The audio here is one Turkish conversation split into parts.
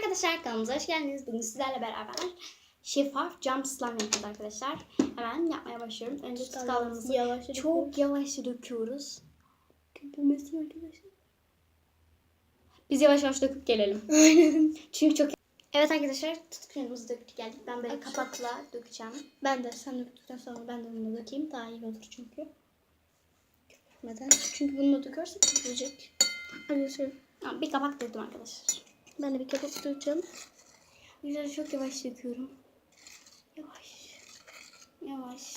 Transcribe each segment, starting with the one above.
arkadaşlar, kanalımıza hoş geldiniz. Bugün sizlerle beraber şeffaf cam slime yapacağız arkadaşlar. Hemen yapmaya başlıyorum. Önce tutkallığımızı çok yavaş döküyoruz. Köpürmesin arkadaşlar. Biz yavaş yavaş döküp gelelim. Çünkü çok... Evet arkadaşlar, tutkallığımızı döktük geldik. Ben böyle kapakla dökeceğim. Ben de sen döktükten sonra ben de bunu dökeyim. Daha iyi olur çünkü. Köpürmeden. Çünkü bunu dökersek köpürecek. Arkadaşlar. Bir kapak döktüm arkadaşlar. Ben de bir kapak dökeceğim. Güzel, çok yavaş döküyorum. Yavaş. Yavaş.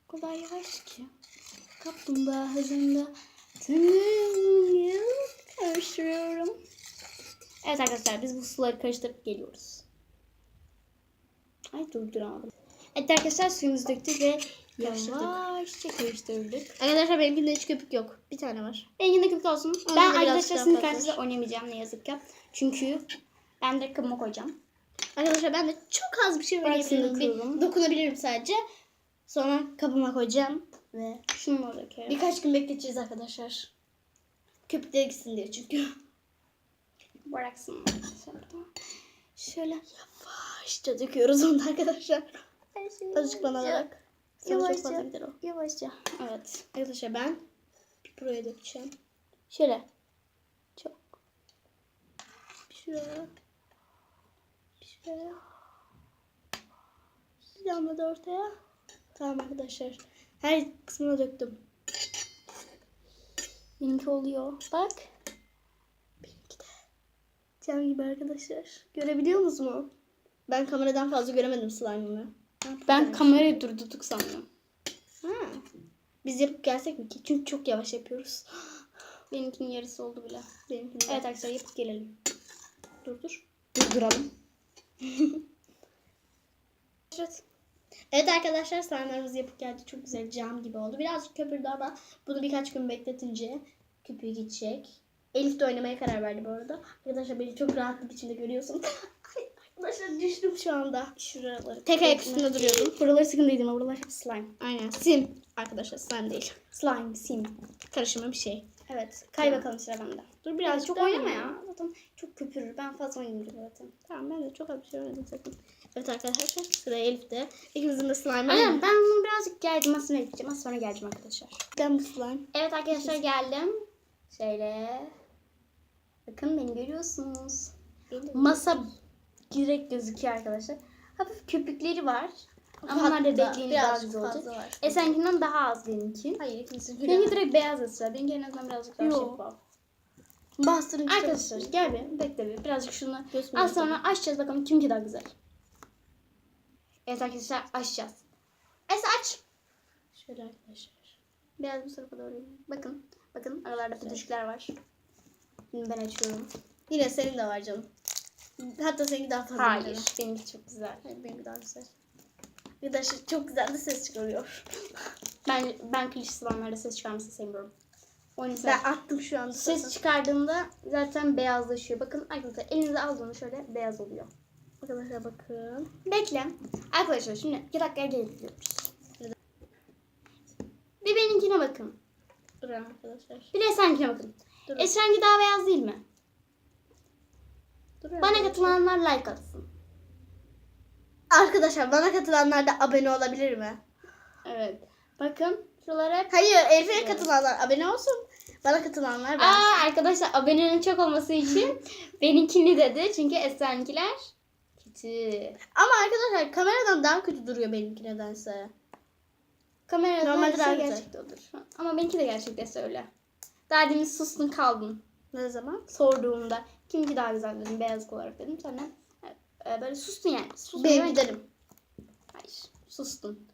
O kadar yavaş ki. Kaplumbağa hızında karıştırıyorum. Evet arkadaşlar, biz bu suları karıştırıp geliyoruz. Ay durduramadım. Evet arkadaşlar, suyumuzu döktük ve yavaşça karıştırdık. Arkadaşlar benimkinde hiç köpük yok. Bir tane var. Benimkinde köpük olsun. Onun Ben da biraz arkadaşlar daha sizin fazla karşınızda var. oynamayacağım ne yazık ki. Çünkü ben de kabıma koyacağım. Arkadaşlar ben de çok az bir şey oynayabilirim. döküyorum. Dokunabilirim sadece. Sonra kabıma koyacağım. Ve Şunu da dökelim. birkaç gün bekleteceğiz arkadaşlar. Köpükleri gitsin diye çünkü. Bıraksın. Şöyle yavaşça döküyoruz onu arkadaşlar. Azıcık bana bırak. Sana çok fazla gider o. Yavaşça. Evet. Arkadaşlar ben bir buraya dökeceğim. Şöyle. Çok. Şuraya. Şuraya. Bir damla da ortaya. Tamam arkadaşlar. Her kısmına döktüm. Benimki oluyor. Bak. Benimki de. Cam gibi arkadaşlar. Görebiliyor musunuz? Ben kameradan fazla göremedim slime'ımı. Ben kamerayı durdurduk sanıyorum. Ha. Biz yapıp gelsek mi ki? Çünkü çok yavaş yapıyoruz. Benimkinin yarısı oldu bile. Benimkinde. Evet arkadaşlar, yapıp gelelim. Dur. Durduralım. Evet. Evet arkadaşlar, slime'larımız yapıp geldi. Çok güzel cam gibi oldu. Birazcık köpürdü ama bunu birkaç gün bekletince köpüğü gidecek. Elif de oynamaya karar verdi bu arada. Arkadaşlar beni çok rahat bir biçimde görüyorsun. Arkadaşlar düştüm şu anda. Şuraları. Tek ayak üstünde duruyordum. Buraları sıkıntıydı ama buralar hep slime. Aynen. Sim. Arkadaşlar slime değil. Slime, sim. Karışımı bir şey. Evet. Kay bakalım, sıra bende. Dur Biraz çok daha oynama mı? ya. Zaten çok köpürür. Ben fazla oynamayacağım zaten. Tamam, ben de çok az bir şey oynadım zaten. Evet arkadaşlar, sıra Elif'te. İkimizin de slime'ı. Aynen, ben bunu birazcık gelmesine gideceğim. Az sonra geleceğim arkadaşlar. Ben bu slime. Evet arkadaşlar, geldim. Şöyle. Bakın, beni görüyorsunuz. Masa direkt gözüküyor arkadaşlar. Hafif köpükleri var. Ama onlar da bekleyince daha güzel olacak. Var. Seninkinden daha az benimki. Hayır, ikincisi. Seninki direkt beyaz ısrar. Benimki en azından birazcık daha Yo. şeffaf. Bastırın işte. Arkadaşlar gel bir bekle bir. Birazcık şunu Göstereyim az sonra açacağız, bakalım kimki daha güzel. Evet arkadaşlar, açacağız. Aç. Şöyle arkadaşlar. Biraz bu tarafa doğru. Bakın. Bakın, aralarda pütüşkler var. Şimdi ben açıyorum. Yine senin de var canım. Hatta seninki daha fazla. Hayır. Benimki çok güzel. Hayır, benimki daha güzel. Arkadaşlar çok güzel de ses çıkarıyor. Ben klişe slime'larda ses çıkarmasını sevmiyorum. O yüzden Ben attım şu anda. ses çıkardığında zaten beyazlaşıyor. Bakın arkadaşlar, elinize aldığında şöyle beyaz oluyor. Arkadaşlar bakın. Bekle. Arkadaşlar şimdi 2 dakikaya geliyoruz. Bir benimkine bakın. Durun arkadaşlar. Bir de seninkine bakın. Durun. Esrengi daha beyaz değil mi? Durun Bana arkadaşlar. katılanlar like atsın. Arkadaşlar bana katılanlar da abone olabilir mi? Evet. Bakın şuralar hep. Hayır, Elif'e katılanlar abone olsun. Bana katılanlar ben. Arkadaşlar, abonenin çok olması için benimkini dedi. Çünkü Esrengiler kötü. Ama arkadaşlar kameradan daha kötü duruyor benimki nedense. Kamerada Normalde her daha şey güzel. gerçekte olur. Ama benimki de gerçekte öyle. Daha demin sustun kaldın. Ne zaman? Sorduğumda kimki daha güzel dedim, beyaz olarak dedim. Sonra böyle sustun yani. Sustun Benim yani. giderim. Hayır, sustun.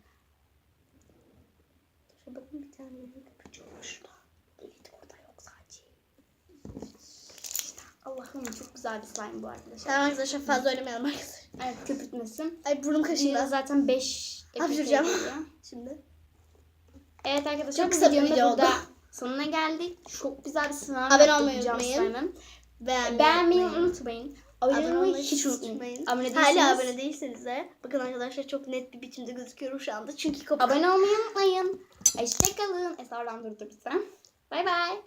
Şurada bakın, bir tane köpücük var şurada. Evet, orada yok sadece. Allah'ım, çok güzel bir slime bu arkadaşlar. Tamam arkadaşlar, fazla oynamayalım arkadaşlar. Evet, köpürtmesin. Ay, burnum kaşındı. Zaten 5 Hapşıracağım. Şimdi. Evet arkadaşlar, Çok kısa bir videonun da video burada oldu. sonuna geldik. Çok güzel bir slime Abone yaptık olmayı cam unutmayın. slime'ın. Beğenmeyi Beğenmeyi unutmayın. unutmayın. Abone olmayı hiç unutmayın. Abone değilseniz, Hala abone değilseniz de bakın arkadaşlar, çok net bir biçimde gözüküyorum şu anda. Çünkü kopuk. abone olmayı unutmayın. Hoşçakalın. Esra'dan durdurursan. Bay bay.